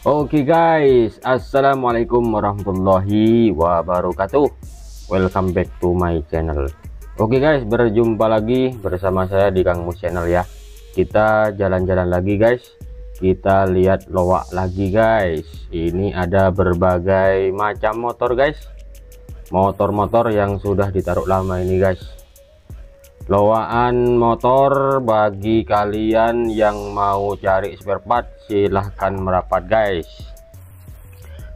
Oke guys, assalamualaikum warahmatullahi wabarakatuh. Welcome back to my channel. Oke guys, berjumpa lagi bersama saya di Kang Mus Channel ya. Kita jalan-jalan lagi guys. Kita lihat loak lagi guys. Ini ada berbagai macam motor guys. Motor-motor yang sudah ditaruh lama ini guys. Loaan motor bagi kalian yang mau cari spare part, silahkan merapat guys.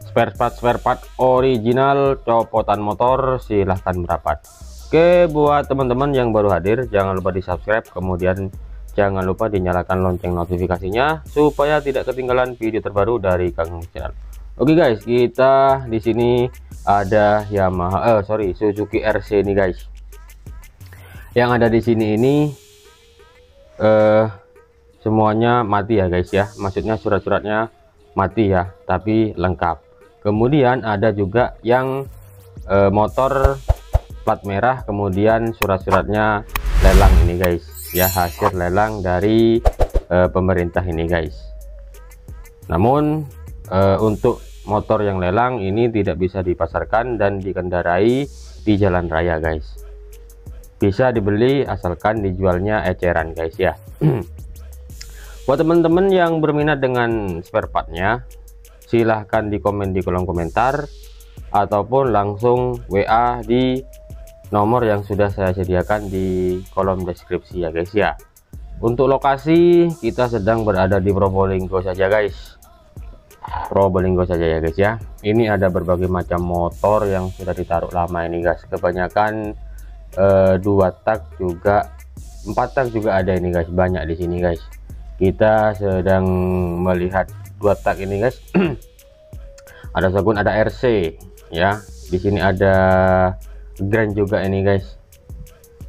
Spare part original copotan motor, silahkan merapat. Oke, buat teman-teman yang baru hadir, jangan lupa di subscribe, kemudian jangan lupa dinyalakan lonceng notifikasinya supaya tidak ketinggalan video terbaru dari Kang Mus Channel. Oke guys, kita di sini ada Yamaha Suzuki RC nih guys. Yang ada di sini ini semuanya mati ya guys ya, maksudnya surat-suratnya mati ya, tapi lengkap. Kemudian ada juga yang motor plat merah, kemudian surat-suratnya lelang ini guys ya, hasil lelang dari pemerintah ini guys. Namun untuk motor yang lelang ini tidak bisa dipasarkan dan dikendarai di jalan raya guys. Bisa dibeli asalkan dijualnya eceran guys ya. Buat teman-teman yang berminat dengan spare partnya, silahkan di komen di kolom komentar ataupun langsung WA di nomor yang sudah saya sediakan di kolom deskripsi ya guys ya. Untuk lokasi kita sedang berada di Probolinggo saja guys. Probolinggo saja ya guys ya. Ini ada berbagai macam motor yang sudah ditaruh lama ini guys. Kebanyakan 2 tak juga 4 tak juga ada ini guys, banyak di sini guys. Kita sedang melihat 2 tak ini guys. Ada Shogun, ada RC ya. Di sini ada Grand juga ini guys.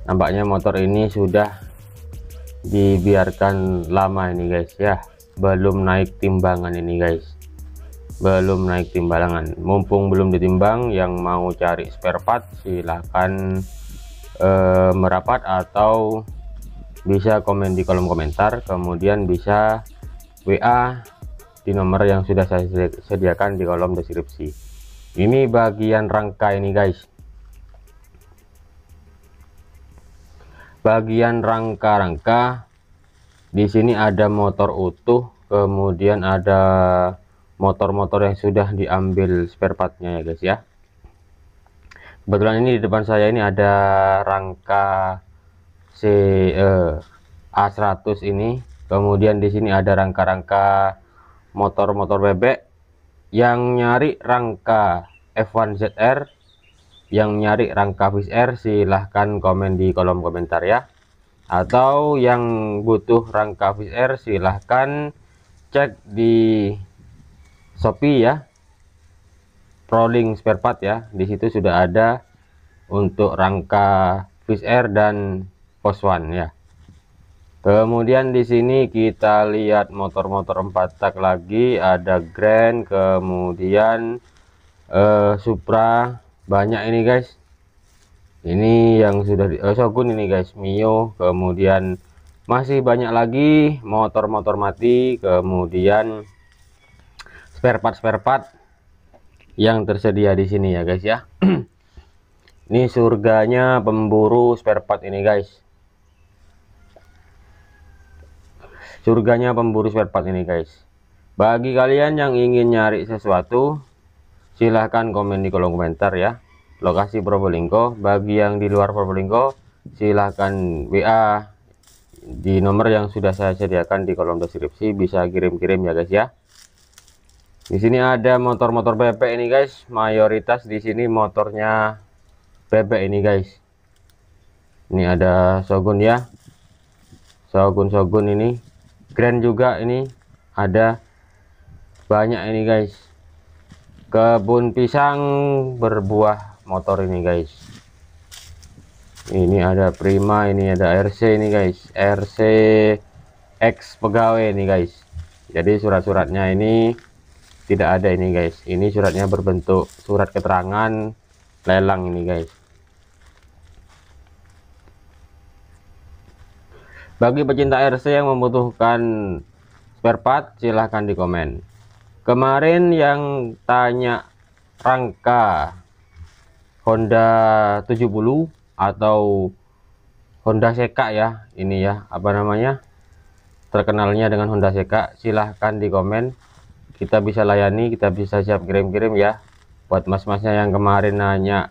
Nampaknya motor ini sudah dibiarkan lama ini guys ya. Belum naik timbangan ini guys. Belum naik timbangan. Mumpung belum ditimbang, yang mau cari spare part silahkan merapat atau bisa komen di kolom komentar, kemudian bisa WA di nomor yang sudah saya sediakan di kolom deskripsi. Ini bagian rangka ini guys, bagian rangka-rangka. Di sini ada motor utuh, kemudian ada motor-motor yang sudah diambil spare partnya ya guys ya. Kebetulan ini di depan saya ini ada rangka A100 ini, kemudian di sini ada rangka-rangka motor-motor bebek. Yang nyari rangka F1ZR, yang nyari rangka Wizz Air, silahkan komen di kolom komentar ya. Atau yang butuh rangka Wizz Air silahkan cek di Shopee ya, Rolling spare part ya. Di situ sudah ada untuk rangka Wizz Air dan Poswan ya. Kemudian di sini kita lihat motor-motor 4 tak lagi, ada Grand, kemudian Supra, banyak ini guys. Ini yang sudah Shogun ini guys, Mio, kemudian masih banyak lagi motor-motor mati, kemudian spare part yang tersedia di sini ya guys ya. Ini surganya pemburu spare part ini guys. Surganya pemburu spare part ini guys. Bagi kalian yang ingin nyari sesuatu, silahkan komen di kolom komentar ya. Lokasi Probolinggo. Bagi yang di luar Probolinggo, silahkan WA di nomor yang sudah saya sediakan di kolom deskripsi, bisa kirim-kirim ya guys ya. Di sini ada motor-motor bebek ini guys, mayoritas di sini motornya bebek ini guys. Ini ada Shogun ya, Shogun ini, Grand juga ini ada banyak ini guys. Kebun pisang berbuah motor ini guys. Ini ada Prima, ini ada RC ini guys, RC X pegawai ini guys. Jadi surat-suratnya ini tidak ada ini guys. Ini suratnya berbentuk surat keterangan lelang ini guys. Bagi pecinta RC yang membutuhkan spare part, silahkan di komen. Kemarin yang tanya rangka Honda 70 atau Honda Seka ya, ini ya apa namanya, terkenalnya dengan Honda Seka, silahkan di komen, kita bisa layani, kita bisa siap kirim-kirim ya. Buat mas-masnya yang kemarin nanya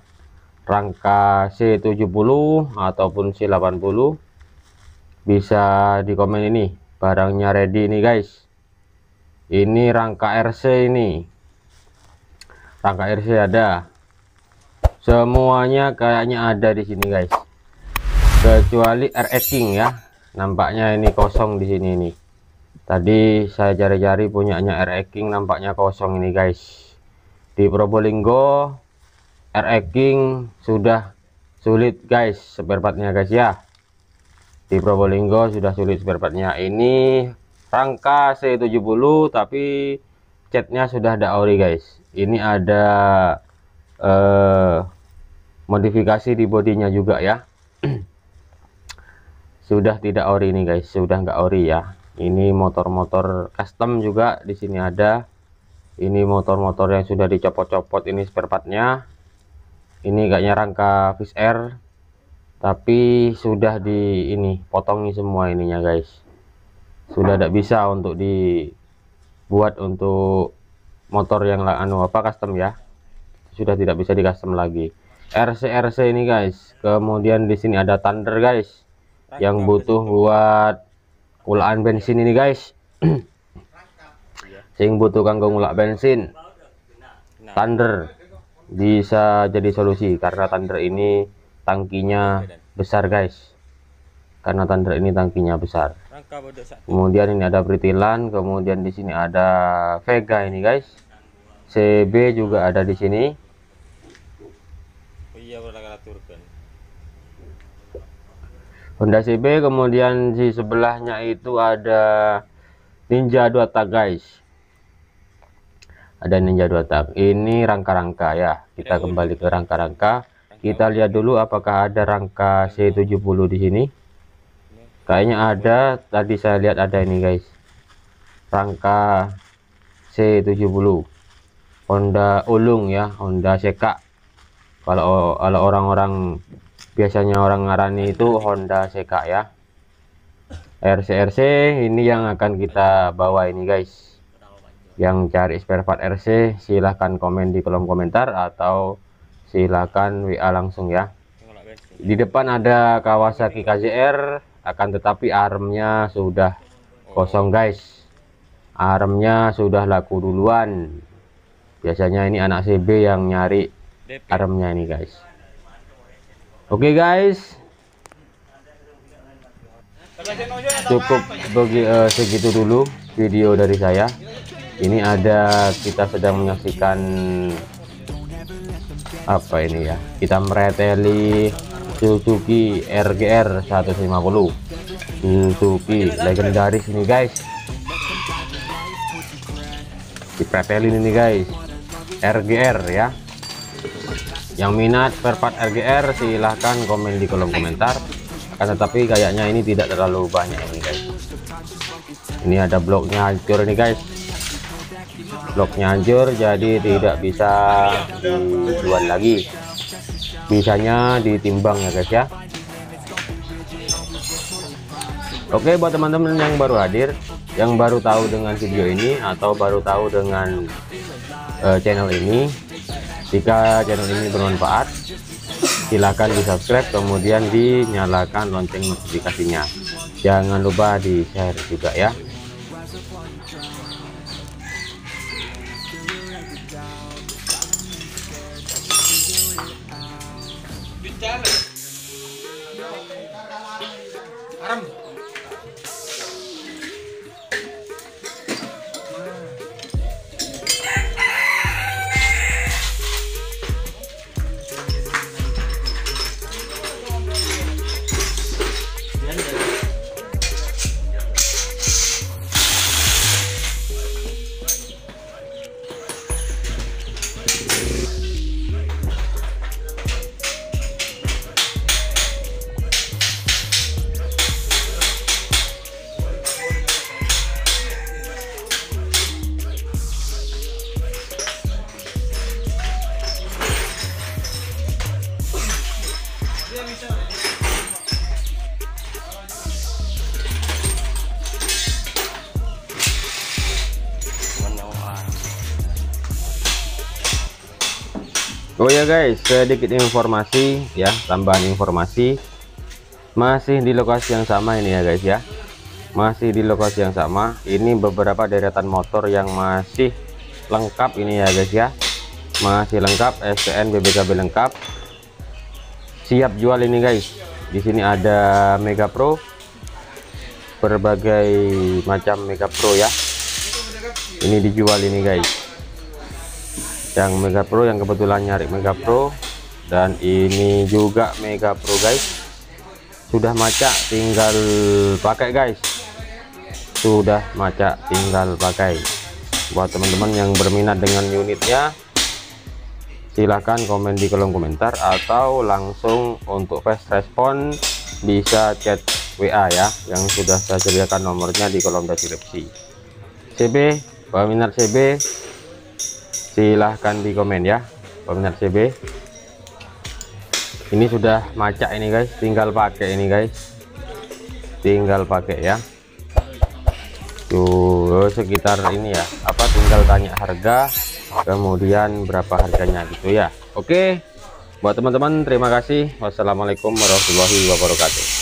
rangka C70 ataupun C80, bisa di komen ini, barangnya ready ini guys. Ini rangka RC, ini rangka RC ada, semuanya kayaknya ada di sini guys, kecuali RX King ya. Nampaknya ini kosong di sini nih. Tadi saya cari-cari punyanya RX King, nampaknya kosong ini guys. Di Probolinggo RX King sudah sulit guys spare partnya guys ya. Di Probolinggo sudah sulit spare partnya. Ini rangka C70 tapi catnya sudah ada ori guys. Ini ada modifikasi di bodinya juga ya. Sudah tidak ori ini guys, sudah nggak ori ya. Ini motor-motor custom juga di sini ada. Ini motor-motor yang sudah dicopot-copot ini spare partnya. Ini kayaknya rangka Fish Air, tapi sudah di ini potongi semua ininya guys. Sudah tidak bisa untuk dibuat untuk motor yang custom ya. Sudah tidak bisa di custom lagi. RC ini guys. Kemudian di sini ada Thunder guys, yang butuh buat kulaan bensin ini guys. Sing butuh kanggo ngulak bensin, Thunder bisa jadi solusi, karena Thunder ini tangkinya besar guys. Karena Thunder ini tangkinya besar. Kemudian ini ada Pritilan, kemudian di sini ada Vega ini guys. CB juga ada di sini. Honda CB, kemudian di sebelahnya itu ada Ninja 2 tak guys. Ada Ninja 2 tak. Ini rangka-rangka ya. Kita kembali ke rangka-rangka. Kita lihat dulu apakah ada rangka C70 di sini. Kayaknya ada. Tadi saya lihat ada ini guys. Rangka C70. Honda Ulung ya, Honda Seka. Kalau orang-orang biasanya orang ngarani itu Honda Seka ya. RC ini yang akan kita bawa ini guys. Yang cari spare part RC silahkan komen di kolom komentar atau silahkan WA langsung ya. Di depan ada Kawasaki KZR, akan tetapi armnya sudah kosong guys. Armnya sudah laku duluan. Biasanya ini anak CB yang nyari armnya ini guys. Oke guys, cukup segitu dulu video dari saya. Ini ada, kita sedang menyaksikan apa ini ya, kita mereteli Suzuki RGR 150, Suzuki legendaris ini guys. Dipretelin ini guys, RGR ya. Yang minat spare part RGR silahkan komen di kolom komentar. Tetapi kayaknya ini tidak terlalu banyak ini guys. Ini ada bloknya hancur ini guys. Bloknya hancur, jadi tidak bisa dijual lagi. Bisanya ditimbang ya guys ya. Oke, buat teman-teman yang baru hadir, yang baru tahu dengan video ini atau baru tahu dengan channel ini, jika channel ini bermanfaat, silahkan di subscribe, kemudian dinyalakan lonceng notifikasinya. Jangan lupa di share juga ya. Oh ya guys, sedikit informasi ya, tambahan informasi. Masih di lokasi yang sama ini ya guys ya. Masih di lokasi yang sama. Ini beberapa deretan motor yang masih lengkap ini ya guys ya. Masih lengkap, STN BBKB lengkap. Siap jual ini guys. Di sini ada Mega Pro. Berbagai macam Mega Pro ya. Ini dijual ini guys. Yang Mega Pro, yang kebetulan nyari Mega Pro, dan ini juga Mega Pro guys. Sudah macak, tinggal pakai guys. Sudah macak, tinggal pakai. Buat teman-teman yang berminat dengan unitnya, silahkan komen di kolom komentar, atau langsung untuk fast respon bisa chat WA ya, yang sudah saya sediakan nomornya di kolom deskripsi. CB, peminat CB, silahkan di komen ya, peminat CB. Ini sudah macak ini guys, tinggal pakai ini guys, tinggal pakai ya. Tuh sekitar ini ya, apa, tinggal tanya harga, kemudian berapa harganya gitu ya. Oke, buat teman-teman terima kasih. Wassalamualaikum warahmatullahi wabarakatuh.